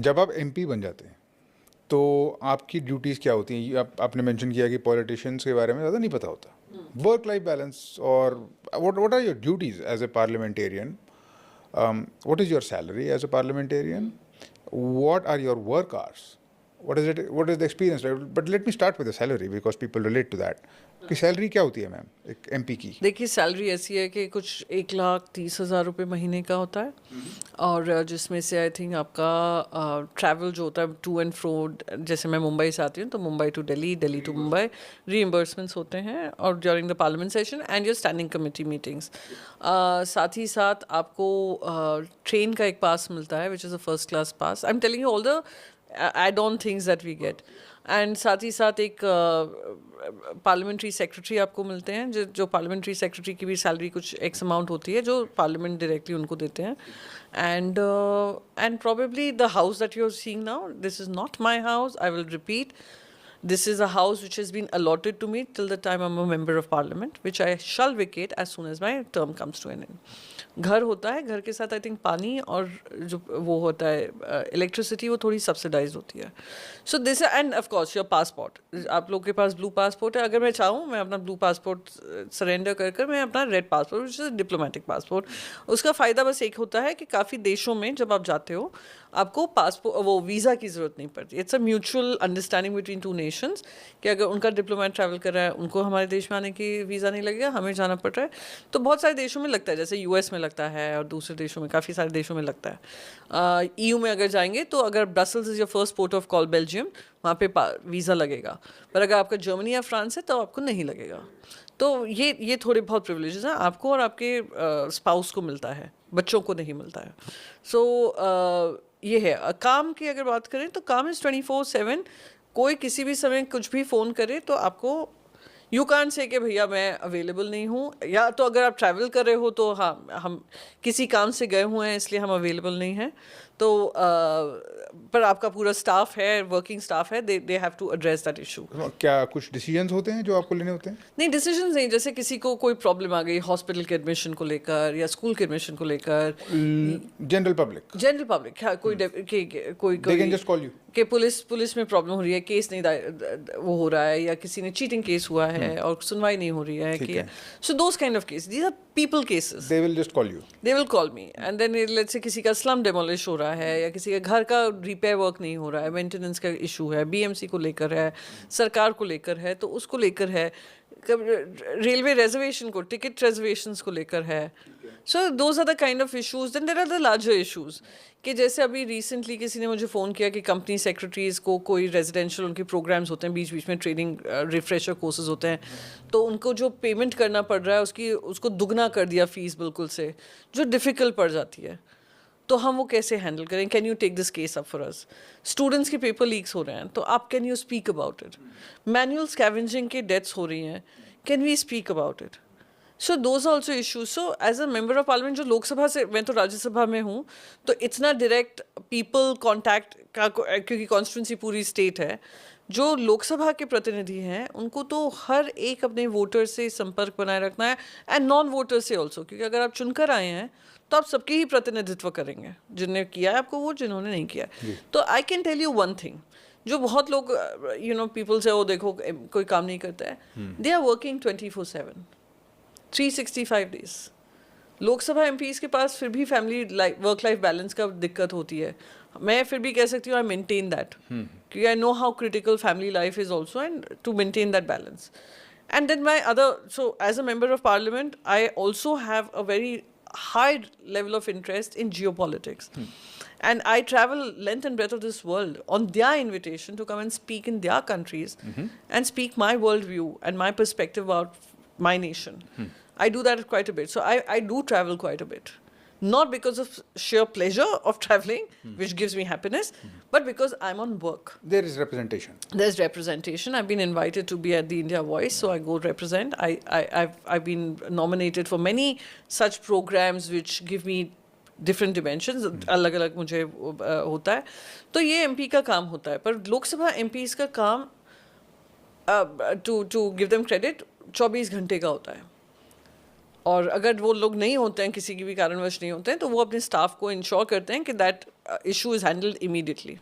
जब आप एमपी बन जाते हैं तो आपकी ड्यूटीज़ क्या होती हैं? आपने मेंशन किया कि पॉलिटिशियंस के बारे में ज़्यादा नहीं पता होता, वर्क लाइफ बैलेंस, और what are your duties as a parliamentarian? What is your salary as a parliamentarian? What are your work hours? What is the experience like? But let me start with the salary because people relate to that. कि salary क्या होती है ma'am एक MP की? देखिए salary ऐसी है कि कुछ 1,30,000 रुपये महीने का होता है, और जिसमें से आई थिंक आपका ट्रैवल जो होता है टू एंड फ्रो, जैसे मैं मुंबई से आती हूँ तो मुंबई टू दिल्ली, दिल्ली टू मुंबई, रीइंबर्समेंट्स होते हैं और during the parliament session and your standing committee meetings. साथ ही साथ आपको ट्रेन का एक पास मिलता है which is a first class pass. I am telling you all the add-on things that we get, and साथ ही साथ एक पार्लियामेंट्री सेक्रेटरी आपको मिलते हैं, जो पार्लियामेंट्री सेक्रेटरी की भी सैलरी कुछ एक्स अमाउंट होती है जो पार्लियामेंट डायरेक्टली उनको देते हैं। And probably the house that you're seeing now, this is not my house, I will repeat. This is a house which has been allotted to me till the time I'm a member of parliament, which I shall vacate as soon as my term comes to an end. घर होता है, घर के साथ I think पानी और जो वो होता है इलेक्ट्रिसिटी, वो थोड़ी सब्सिडाइज होती है। So this end of course your passport, आप लोग के पास ब्लू पासपोर्ट है। अगर मैं चाहूँ मैं अपना ब्लू पासपोर्ट सरेंडर कर मैं अपना red passport which is diplomatic passport, उसका फ़ायदा बस एक होता है कि काफ़ी देशों में जब आप जाते हो आपको पासपोर्ट वो वीज़ा की ज़रूरत नहीं पड़ती। It's a mutual understanding between two nations कि अगर उनका डिप्लोमेट ट्रैवल कर रहा है उनको हमारे देश में आने की वीज़ा नहीं लगेगा, हमें जाना पड़ रहा है। तो बहुत सारे देशों में लगता है, जैसे यूएस में लगता है और दूसरे देशों में, काफ़ी सारे देशों में लगता है। ईयू में अगर जाएंगे तो अगर Brussels is your first port of call Belgium, वहाँ पे वीज़ा लगेगा, पर अगर आपका जर्मनी या फ्रांस है तो आपको नहीं लगेगा। तो ये थोड़े बहुत प्रिविलेजेस हैं आपको और आपके स्पाउस को मिलता है, बच्चों को नहीं मिलता है। सो ये है। काम की अगर बात करें तो काम इज़ 24/7। कोई किसी भी समय कुछ भी फ़ोन करे तो आपको यू कान से कि भैया मैं अवेलेबल नहीं हूँ, या तो अगर आप ट्रैवल कर रहे हो तो हाँ हम किसी काम से गए हुए हैं इसलिए हम अवेलेबल नहीं हैं, तो पर आपका पूरा स्टाफ है, वर्किंग स्टाफ है, they have to address that issue. क्या कुछ डिसीजंस होते हैं जो आपको लेने होते हैं? नहीं, डिसीजंस नहीं, जैसे किसी को कोई प्रॉब्लम आ गई हॉस्पिटल के एडमिशन को लेकर या स्कूल के एडमिशन को लेकर, जनरल पब्लिक कोई they can just call you कि पुलिस में प्रॉब्लम हो रही है, केस नहीं वो हो रहा है, या किसी ने चीटिंग केस हुआ है और सुनवाई नहीं हो रही है कि, so those kind of case, these are people cases, they will just call you, they will call me, and then let's say किसी का स्लम डेमोलिश हो रहा है या किसी के घर का रिपेयर वर्क नहीं हो रहा है, मेंटेनेंस का इशू है, बीएमसी को लेकर है, सरकार को लेकर है, तो उसको लेकर है, रेलवे रिजर्वेशन को, टिकट रिजर्वेशंस को लेकर है। So those are the kind of issues. Then there are the larger issues कि जैसे अभी रिसेंटली किसी ने मुझे फ़ोन किया कि कंपनी सेक्रेटरीज़ को कोई रेजिडेंशियल उनके प्रोग्राम्स होते हैं, बीच बीच में ट्रेनिंग रिफ्रेशर कोर्सेज होते हैं, तो उनको जो पेमेंट करना पड़ रहा है उसको दुगना कर दिया फ़ीस बिल्कुल से, जो डिफ़िकल्ट पड़ जाती है। तो हम वो कैसे हैंडल करें? Can you take this case up for us? Students के पेपर लीक्स हो रहे हैं तो आप can you speak about it? Manual scavenging के डेथ्स हो रही हैं, can we speak about it? So those are also issues. So as a member of parliament, जो लोकसभा से, मैं तो राज्यसभा में हूँ, तो इट्स ना डायरेक्ट पीपल कॉन्टैक्ट का, क्योंकि कॉन्स्टिट्यूंसी पूरी स्टेट है। जो लोकसभा के प्रतिनिधि हैं उनको तो हर एक अपने वोटर से संपर्क बनाए रखना है, एंड नॉन वोटर से ऑल्सो, क्योंकि अगर आप चुनकर आए हैं तो आप सबके ही प्रतिनिधित्व करेंगे, जिन्हें किया है आपको वोट, जिन्होंने नहीं किया। तो I can tell you one thing, जो बहुत लोग पीपल से वो देखो कोई काम नहीं करता है, they are working 24/7 365 days. Lok Sabha MPs के पास फिर भी फैमिली वर्क लाइफ बैलेंस का दिक्कत होती है। मैं फिर भी कह सकती हूँ आई मेंटेन दैट, क्योंकि I know how critical family life is also, and to maintain that balance. And then my other, so as a member of parliament I also have a very high level of interest in geopolitics. And I travel length and breadth of this world on their invitation to come and speak in their countries and speak my worldview and my perspective about my nation. I do that quite a bit. So I do travel quite a bit. Not because of sheer pleasure of traveling, which gives me happiness, but because I'm on work. There is representation. There's representation. I've been invited to be at the India Voice, so I go represent. I've been nominated for many such programs which give me different dimensions. अलग अलग मुझे होता है, तो ये MP का काम होता है। पर लोकसभा MPs का काम, to give them credit, 24 घंटे का होता है। और अगर वो लोग नहीं होते हैं, किसी की भी कारणवश नहीं होते हैं, तो वो अपने स्टाफ को इंश्योर करते हैं कि that issue is handled immediately.